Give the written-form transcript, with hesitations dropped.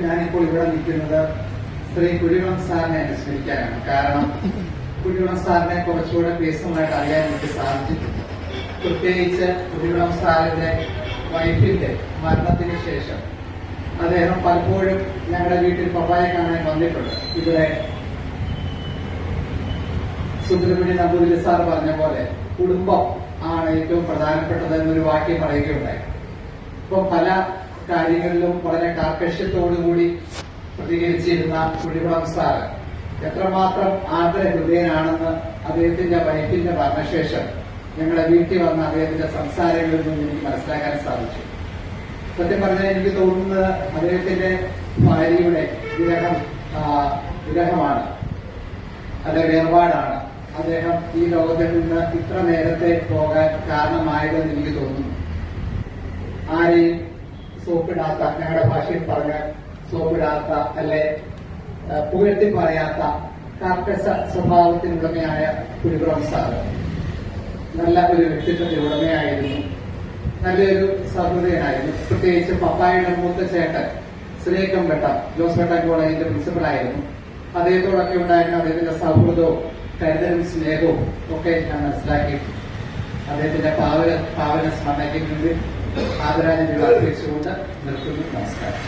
ഞാനിപ്പോൾ ഇവിടെ നിൽക്കുന്നത് ശ്രീ കുഴികുളം സാറിനെ അനുസ്മരിക്കാനാണ്. കാരണം കുഴികുളം സാറിനെ കുറച്ചുകൂടെ പേഴ്സണലായിട്ട് അറിയാൻ എനിക്ക് സാധിച്ചിട്ടുണ്ട്. പ്രത്യേകിച്ച് കുഴികുളം സാറിന്റെ വൈഫിന്റെ മരണത്തിന് ശേഷം അദ്ദേഹം പലപ്പോഴും ഞങ്ങളുടെ വീട്ടിൽ പപ്പായെ കാണാൻ വന്നിട്ടുണ്ട്. ഇവിടെ സുബ്രഹ്മണ്യ നമ്പൂതിരി സാർ പറഞ്ഞ പോലെ കുടുംബം ആണ് ഏറ്റവും പ്രധാനപ്പെട്ടത് എന്നൊരു വാക്യം പറയുകയുണ്ടായി. ഇപ്പൊ പല കാര്യങ്ങളിലും വളരെ കാർക്കശ്യത്തോടുകൂടി പ്രതികരിച്ചിരുന്ന കുഴികുളം സാർ എത്രമാത്രം ആദരഹൃദയനാണെന്ന് അദ്ദേഹത്തിന്റെ വൈഫിന്റെ മരണശേഷം ഞങ്ങളുടെ വീട്ടിൽ വന്ന അദ്ദേഹത്തിന്റെ സംസാരങ്ങളിൽ നിന്നും എനിക്ക് മനസ്സിലാക്കാൻ സാധിച്ചു. സത്യം പറഞ്ഞാൽ എനിക്ക് തോന്നുന്നത് അദ്ദേഹത്തിന്റെ ഭാര്യയുടെ വിരഹമാണ്, അത് വേർപാടാണ് അദ്ദേഹം ഈ ലോകത്തിൽ നിന്ന് ഇത്ര നേരത്തെ പോകാൻ കാരണമായതെന്ന് എനിക്ക് തോന്നുന്നു. ആരെയും സോപ്പിടാത്ത, ഞങ്ങളുടെ ഭാഷയിൽ പറഞ്ഞാൽ സോപ്പിടാത്ത അല്ലെ പുകഴ്ത്തി പറയാത്ത കാർക്കശ സ്വഭാവത്തിനുടമയായ കുഴികുളം സാർ നല്ല ഒരു വ്യക്തിത്വത്തിന്റെ ഉടമയായിരുന്നു, നല്ലൊരു സഹൃദയനായിരുന്നു. പ്രത്യേകിച്ച് പപ്പായുടെ മൂത്ത ചേട്ടൻ ശ്രീകംവട്ടം ജോസ് വെട്ടൻ കോളേജിന്റെ പ്രിൻസിപ്പളായിരുന്നു. അദ്ദേഹത്തോടൊക്കെ ഉണ്ടായിരുന്ന അദ്ദേഹത്തിന്റെ സൗഹൃദവും കരുതലും സ്നേഹവും ഒക്കെ ഞാൻ മനസ്സിലാക്കി. അദ്ദേഹത്തിന്റെ പാവന സ്മരണയ്ക്ക് മുന്നിൽ ആദരാഞ്ജലികൾ അർപ്പിച്ചുകൊണ്ട് നിർത്തുന്നു. നമസ്കാരം.